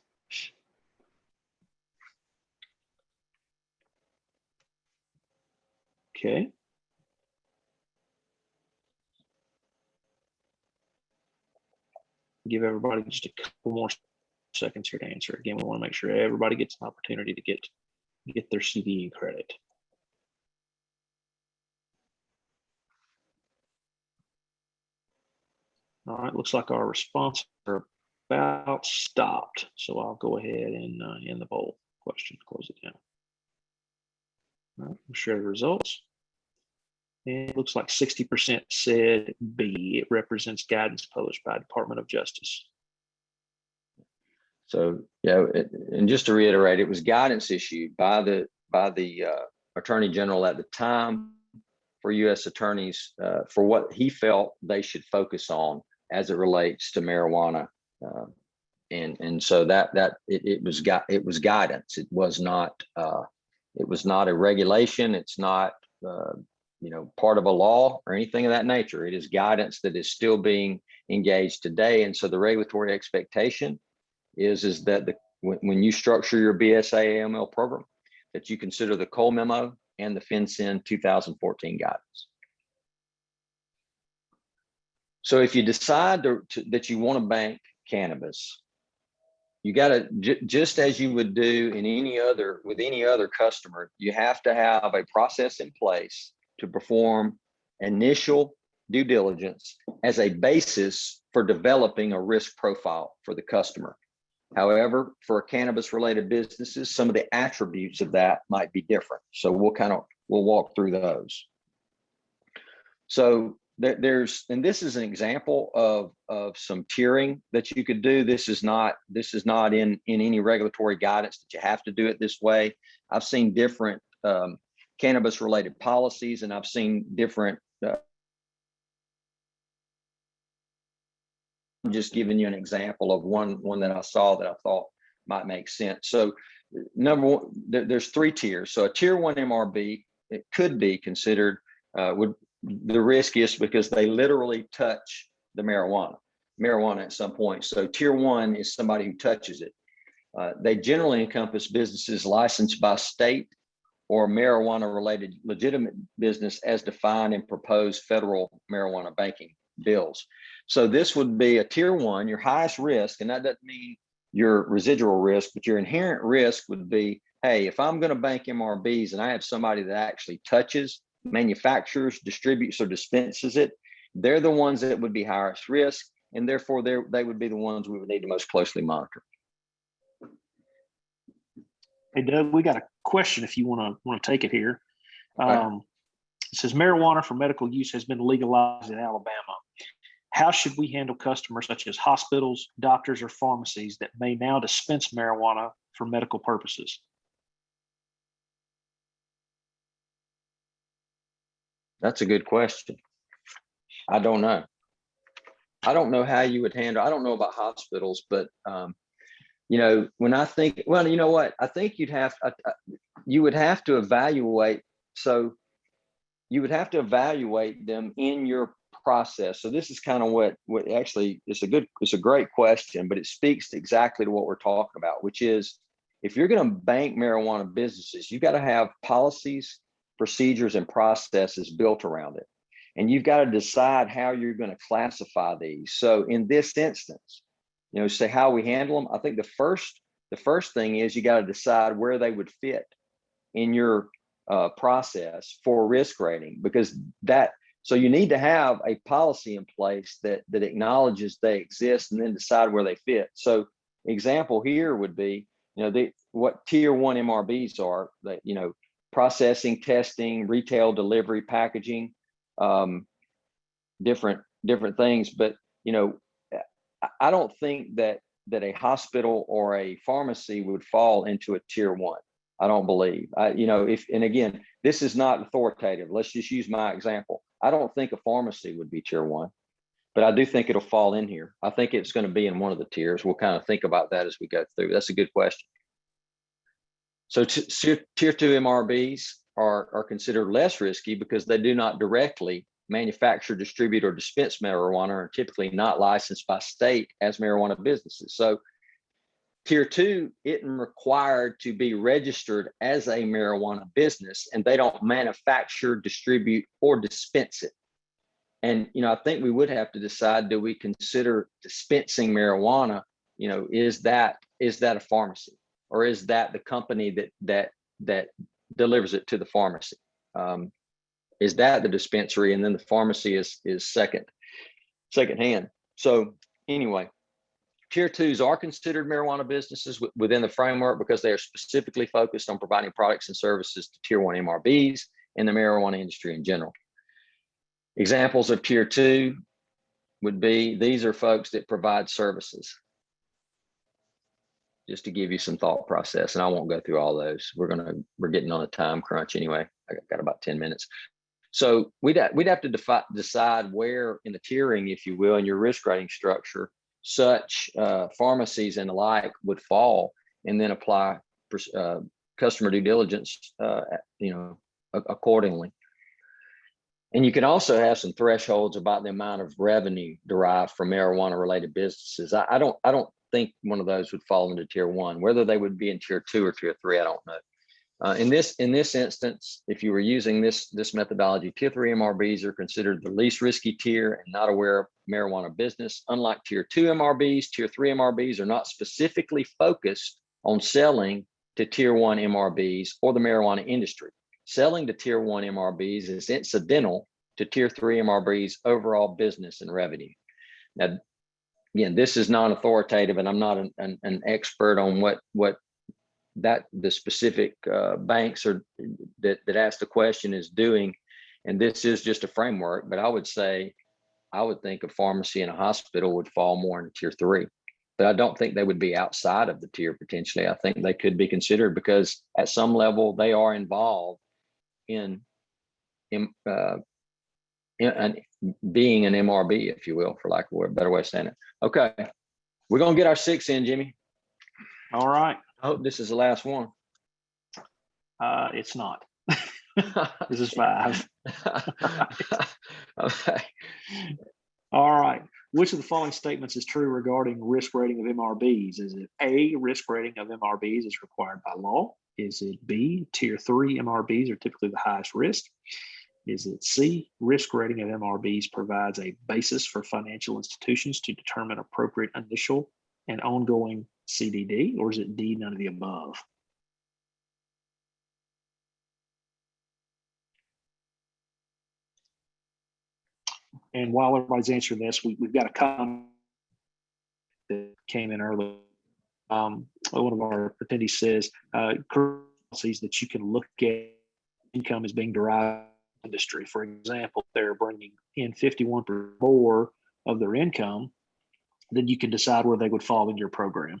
A: Okay. Give everybody just a couple more seconds here to answer. Again, we want to make sure everybody gets an opportunity to get their CDE credit. All right, looks like our responses are about stopped. So I'll go ahead and end the poll question, close it down. All right, we'll share the results. And it looks like 60% said B, it represents guidance published by Department of Justice.
B: So, and just to reiterate, it was guidance issued by the Attorney General at the time for U.S. attorneys for what he felt they should focus on as it relates to marijuana And so it was guidance. It was not a regulation. It's not part of a law or anything of that nature. It is guidance that is still being engaged today. And so the regulatory expectation is that when you structure your BSA AML program, that you consider the Cole memo and the FinCEN 2014 guidance. So if you decide that you want to bank cannabis, you got to, just as you would do with any other customer, you have to have a process in place to perform initial due diligence as a basis for developing a risk profile for the customer. However, for cannabis related businesses, some of the attributes of that might be different. So we'll walk through those. So and this is an example of some tiering that you could do. This is not in any regulatory guidance that you have to do it this way. I've seen different cannabis related policies, and I've seen different I'm just giving you an example of one that I saw that I thought might make sense. So number one, there's 3 tiers. So a tier 1 MRB, it could be considered the riskiest because they literally touch the marijuana at some point. So tier 1 is somebody who touches it. They generally encompass businesses licensed by state or marijuana related legitimate business as defined in proposed federal marijuana banking bills. So this would be a tier 1, your highest risk, and that doesn't mean your residual risk, but your inherent risk would be, hey, if I'm going to bank MRBs and I have somebody that actually touches, manufactures, distributes, or dispenses it, they're the ones that would be highest risk, and therefore they would be the ones we would need to most closely monitor.
A: Hey, Doug, we got a question if you want to take it here. It says marijuana for medical use has been legalized in Alabama. How should we handle customers such as hospitals, doctors, or pharmacies that may now dispense marijuana for medical purposes?
B: That's a good question. I don't know. I don't know how you would handle. I don't know about hospitals, but when I think, well, you know what? I think you would have to evaluate. So you would have to evaluate them in your process. So this is kind of what actually it's a great question, but it speaks to exactly to what we're talking about, which is if you're going to bank marijuana businesses, you've got to have policies, procedures, and processes built around it. And you've got to decide how you're going to classify these. So in this instance, say how we handle them. I think the first thing is you got to decide where they would fit in your process for risk rating, because so you need to have a policy in place that acknowledges they exist and then decide where they fit. So example here would be, what tier 1 MRBs are, that, processing, testing, retail, delivery, packaging, different things. But, I don't think that a hospital or a pharmacy would fall into a tier 1. I don't believe. And again, this is not authoritative. Let's just use my example. I don't think a pharmacy would be tier 1, but I do think it'll fall in here. I think it's going to be in one of the tiers. We'll kind of think about that as we go through. That's a good question. So tier 2 MRBs are considered less risky because they do not directly manufacture, distribute, or dispense marijuana, and are typically not licensed by state as marijuana businesses. So tier 2 isn't required to be registered as a marijuana business, and they don't manufacture, distribute, or dispense it. And, I think we would have to decide, do we consider dispensing marijuana? Is that a pharmacy, or is that the company that delivers it to the pharmacy? Is that the dispensary, and then the pharmacy is second hand? So anyway, tier 2s are considered marijuana businesses within the framework because they are specifically focused on providing products and services to tier 1 MRBs and the marijuana industry in general. Examples of tier 2 would be, these are folks that provide services. Just to give you some thought process, and I won't go through all those. We're getting on a time crunch anyway. I got about 10 minutes. So we'd have to decide where in the tiering, if you will, in your risk rating structure. such pharmacies and the like would fall, and then apply customer due diligence, accordingly. And you can also have some thresholds about the amount of revenue derived from marijuana related businesses. I don't think one of those would fall into tier 1. Whether they would be in tier 2 or tier 3, I don't know. In this instance, if you were using this methodology, tier 3 MRBs are considered the least risky tier and not aware of marijuana business. Unlike tier 2 MRBs, tier 3 MRBs are not specifically focused on selling to tier 1 MRBs or the marijuana industry. Selling to tier 1 MRBs is incidental to tier 3 MRBs overall business and revenue. Now, again, this is non-authoritative, and I'm not an expert on what the specific banks are that asked the question is doing, and this is just a framework. But I would think a pharmacy and a hospital would fall more into tier 3, but I don't think they would be outside of the tier potentially. I think they could be considered because at some level they are involved in being an MRB, if you will, for lack of a better way of saying it. Okay, we're gonna get our 6 in, Jimmy.
A: All right.
B: I hope this is the last one.
A: It's not. This is 5.
B: Okay.
A: All right. Which of the following statements is true regarding risk rating of MRBs? Is it A, risk rating of MRBs is required by law? Is it B, tier 3 MRBs are typically the highest risk? Is it C, risk rating of MRBs provides a basis for financial institutions to determine appropriate initial and ongoing CDD? Or is it D, none of the above? And while everybody's answering this, we've got a comment that came in early. One of our attendees says, currencies that you can look at income is being derived from industry. For example, they're bringing in 51% more of their income, then you can decide where they would fall in your program.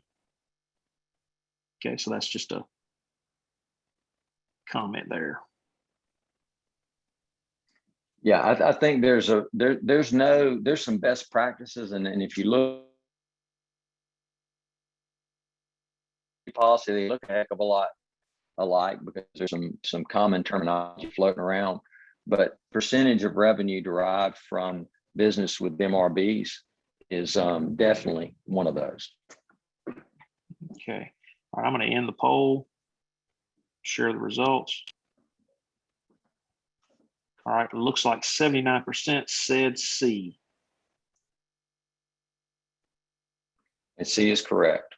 A: Okay, so that's just a comment there.
B: Yeah, I think there's some best practices, and if you look policy, they look a heck of a lot alike because there's some common terminology floating around. But percentage of revenue derived from business with MRBs is definitely one of those.
A: Okay, all right, I'm going to end the poll, share the results. All right, it looks like 79% said C.
B: And C is correct.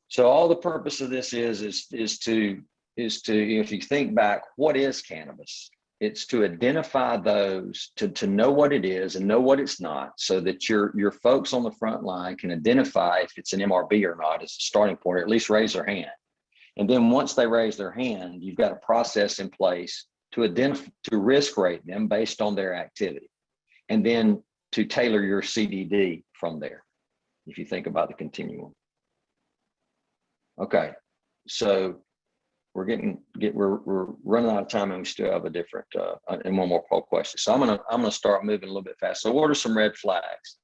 B: So all the purpose of this is to if you think back, what is cannabis? It's to identify those, to know what it is and know what it's not, so that your folks on the front line can identify if it's an MRB or not as a starting point, or at least raise their hand. And then once they raise their hand, you've got a process in place to identify, to risk rate them based on their activity, and then to tailor your CDD from there, if you think about the continuum. Okay, so we're running out of time, and we still have a different and one more poll question. So I'm gonna start moving a little bit fast. So what are some red flags?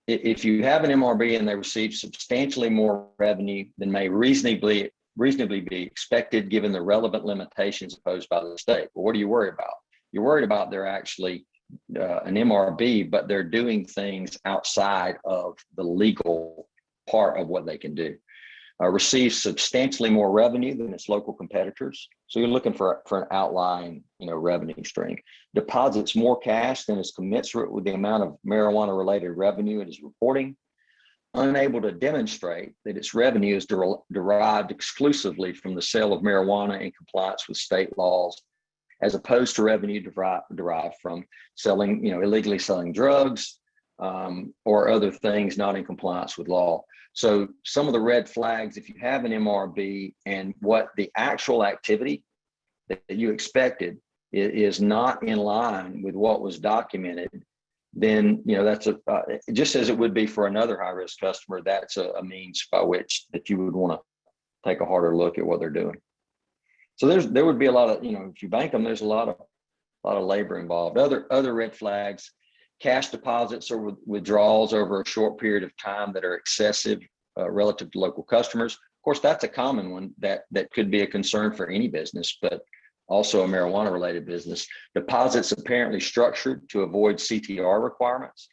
B: If you have an MRB and they receive substantially more revenue than may reasonably be expected given the relevant limitations imposed by the state, well, what do you worry about? You're worried about they're actually an MRB, but they're doing things outside of the legal part of what they can do. Receives substantially more revenue than its local competitors. So you're looking for an outlying, revenue stream. Deposits more cash than is commensurate with the amount of marijuana related revenue it is reporting. Unable to demonstrate that its revenue is derived exclusively from the sale of marijuana in compliance with state laws, as opposed to revenue derived from selling, illegally selling drugs or other things not in compliance with law. So some of the red flags, if you have an MRB and what the actual activity that you expected is not in line with what was documented, then that's just as it would be for another high-risk customer, that's a means by which that you would want to take a harder look at what they're doing. So there would be a lot of, if you bank them, there's a lot of labor involved. Other red flags, cash deposits or withdrawals over a short period of time that are excessive relative to local customers. Of course, that's a common one that could be a concern for any business, but also a marijuana related business. Deposits apparently structured to avoid CTR requirements,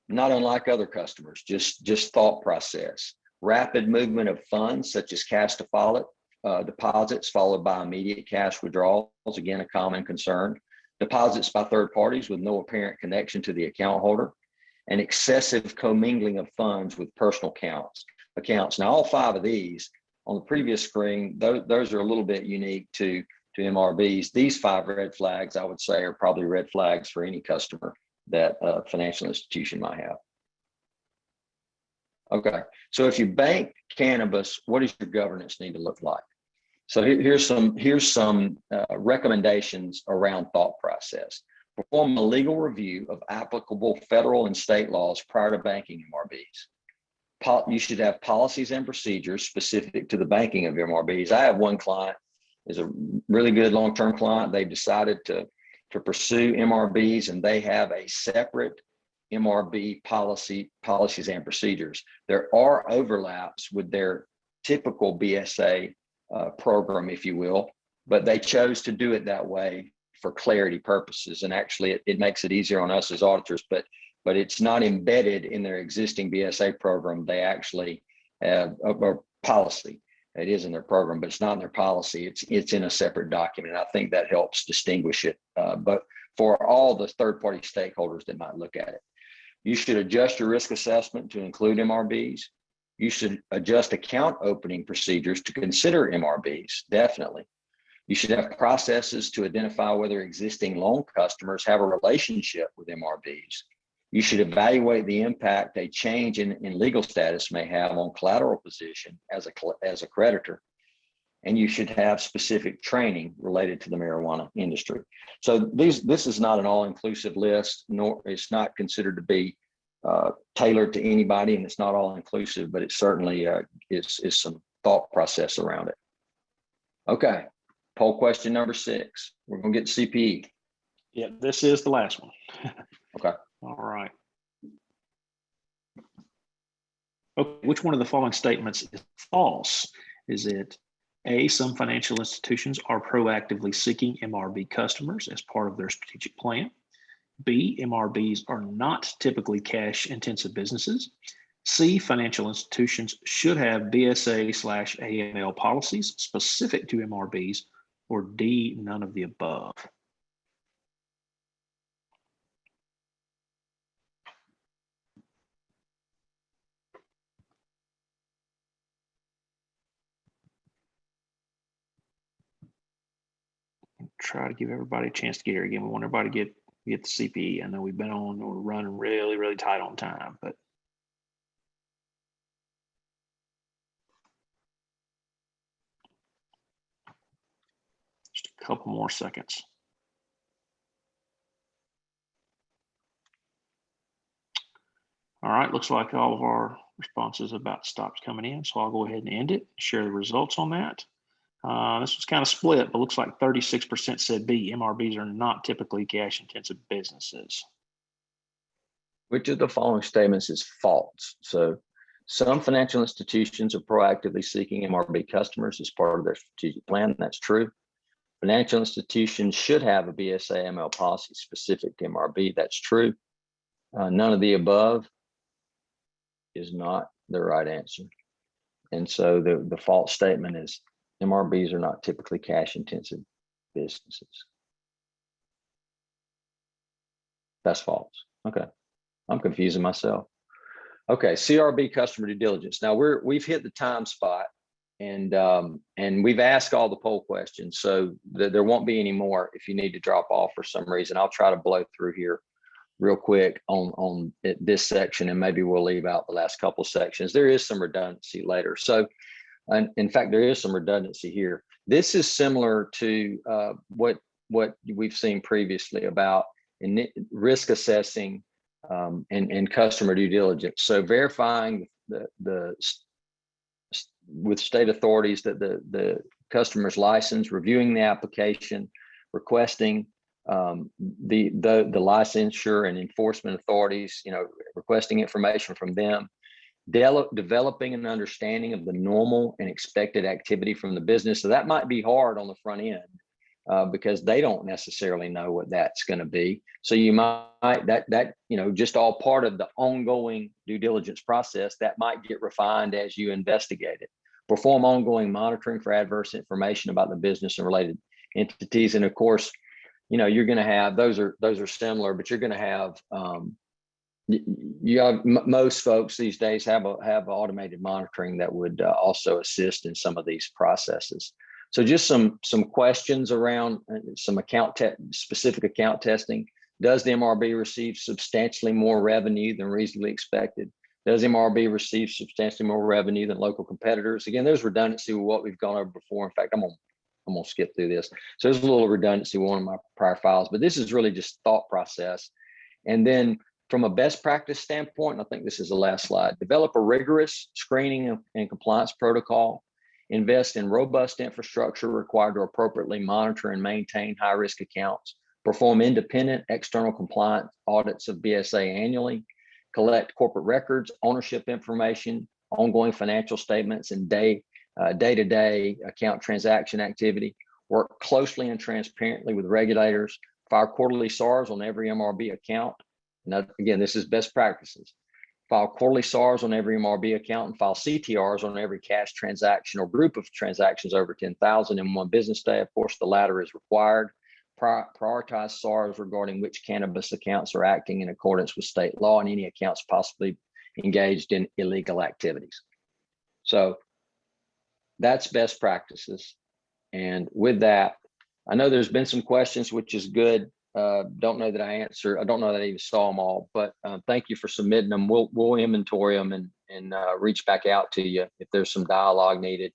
B: not unlike other customers, just thought process. Rapid movement of funds such as cash deposits followed by immediate cash withdrawals, again, a common concern. Deposits by third parties with no apparent connection to the account holder, and excessive commingling of funds with personal accounts. Now, all 5 of these on the previous screen, those are a little bit unique to MRBs. These 5 red flags, I would say, are probably red flags for any customer that a financial institution might have. Okay, so if you bank cannabis, what does your governance need to look like? So here's some recommendations around thought process. Perform a legal review of applicable federal and state laws prior to banking MRBs. You should have policies and procedures specific to the banking of MRBs. I have one client, is a really good long-term client. They've decided to pursue MRBs, and they have a separate MRB policies and procedures. There are overlaps with their typical BSA program, if you will, but they chose to do it that way for clarity purposes. And actually it makes it easier on us as auditors, but it's not embedded in their existing BSA program. They actually have a policy. It is in their program, but it's not in their policy. It's in a separate document. I think that helps distinguish it, but for all the third-party stakeholders that might look at it. You should adjust your risk assessment to include MRBs. You should adjust account opening procedures to consider MRBs, definitely. You should have processes to identify whether existing loan customers have a relationship with MRBs. You should evaluate the impact a change in legal status may have on collateral position as a creditor. And you should have specific training related to the marijuana industry. So this is not an all-inclusive list, nor it's not considered to be tailored to anybody, and it's not all-inclusive, but it certainly is some thought process around it. Okay, poll question number 6. We're gonna get CPE.
A: Yeah, this is the last one.
B: Okay.
A: All right. Okay, which one of the following statements is false? Is it A, some financial institutions are proactively seeking MRB customers as part of their strategic plan? B, MRBs are not typically cash-intensive businesses. C, financial institutions should have BSA/AML policies specific to MRBs, or D, none of the above. Try to give everybody a chance to get here again. We want everybody to get the CPE. I know we've been on, we're running really, really tight on time, but just a couple more seconds. All right, looks like all of our responses about stopped coming in, so I'll go ahead and end it, share the results on that. This was kind of split, but looks like 36% said B, MRBs are not typically cash-intensive businesses.
B: Which of the following statements is false? So some financial institutions are proactively seeking MRB customers as part of their strategic plan. That's true. Financial institutions should have a BSA/AML policy specific to MRB. That's true. None of the above is not the right answer. And so the false statement is MRBs are not typically cash-intensive businesses. That's false. Okay, I'm confusing myself. Okay, CRB customer due diligence. Now we've hit the time spot, and we've asked all the poll questions, so there won't be any more if you need to drop off for some reason. I'll try to blow through here real quick on this section, and maybe we'll leave out the last couple sections. There is some redundancy later. So, and in fact, there is some redundancy here. This is similar to what we've seen previously about risk assessing and customer due diligence. So verifying with state authorities that the customer's license, reviewing the application, requesting the licensure and enforcement authorities, requesting information from them, developing an understanding of the normal and expected activity from the business. So that might be hard on the front end because they don't necessarily know what that's going to be. So you might just all part of the ongoing due diligence process that might get refined as you investigate it. Perform ongoing monitoring for adverse information about the business and related entities. And of course, you're going to have, those are similar, but you're going to have, most folks these days have automated monitoring that would also assist in some of these processes. So just some questions around some specific account testing. Does the MRB receive substantially more revenue than reasonably expected? Does MRB receive substantially more revenue than local competitors? Again, there's redundancy with what we've gone over before. In fact, I'm gonna skip through this. So there's a little redundancy with one of my prior files, but this is really just thought process. And then from a best practice standpoint, and I think this is the last slide, develop a rigorous screening and compliance protocol, invest in robust infrastructure required to appropriately monitor and maintain high-risk accounts, perform independent external compliance audits of BSA annually, collect corporate records, ownership information, ongoing financial statements, and day-to-day account transaction activity, work closely and transparently with regulators, file quarterly SARs on every MRB account. Now, again, this is best practices. File quarterly SARs on every MRB account and file CTRs on every cash transaction or group of transactions over 10,000 in one business day. Of course, the latter is required. Prioritize SARs regarding which cannabis accounts are acting in accordance with state law and any accounts possibly engaged in illegal activities. So that's best practices. And with that, I know there's been some questions, which is good. Don't know that I answered. I don't know that I even saw them all, but thank you for submitting them. We'll inventory them and reach back out to you if there's some dialogue needed.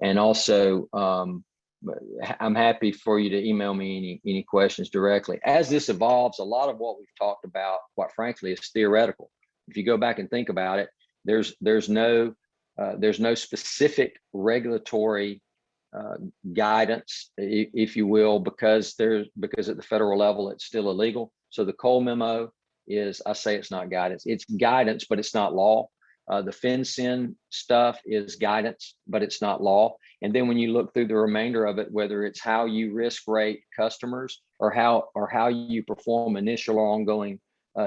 B: And also, I'm happy for you to email me any questions directly. As this evolves, a lot of what we've talked about, quite frankly, is theoretical. If you go back and think about it, there's no specific regulatory guidance, if you will, because at the federal level it's still illegal. So the Cole memo is, I say it's not guidance, it's guidance, but it's not law. The FinCEN stuff is guidance, but it's not law. And then when you look through the remainder of it, whether it's how you risk rate customers or how you perform initial or ongoing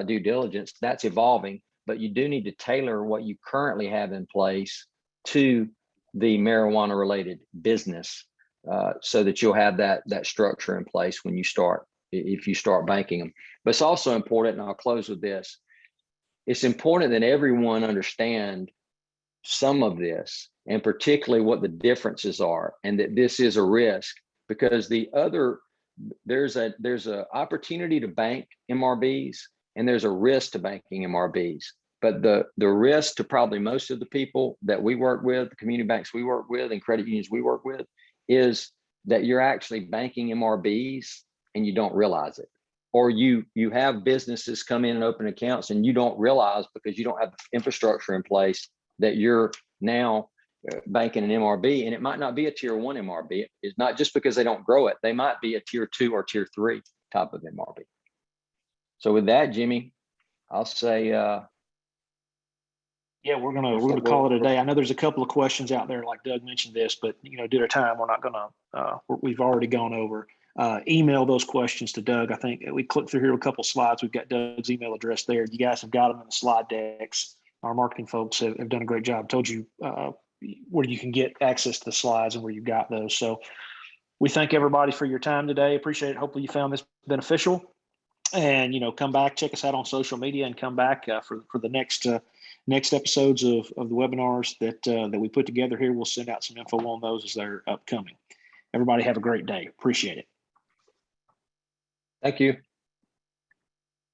B: due diligence, that's evolving. But you do need to tailor what you currently have in place to the marijuana related business so that you'll have that structure in place when you start, if you start banking them. But it's also important, and I'll close with this, it's important that everyone understand some of this, and particularly what the differences are, and that this is a risk, because there's a opportunity to bank MRBs and there's a risk to banking MRBs. But the risk to probably most of the people that we work with, the community banks we work with and credit unions we work with, is that you're actually banking MRBs and you don't realize it. Or you have businesses come in and open accounts and you don't realize, because you don't have the infrastructure in place, that you're now banking an MRB, and it might not be a tier 1 MRB. It's not just because they don't grow it. They might be a tier 2 or tier 3 type of MRB. So with that, Jimmy, I'll say,
A: yeah, we're gonna call it a day. I know there's a couple of questions out there, like Doug mentioned this, but due to time, we're not gonna. We've already gone over. Email those questions to Doug. I think we clicked through here a couple of slides. We've got Doug's email address there. You guys have got them in the slide decks. Our marketing folks have done a great job. Told you where you can get access to the slides and where you've got those. So we thank everybody for your time today. Appreciate it. Hopefully you found this beneficial. And come back, check us out on social media, and come back for the next episodes of the webinars that we put together here. We'll send out some info on those as they're upcoming. Everybody have a great day. Appreciate it.
B: Thank you.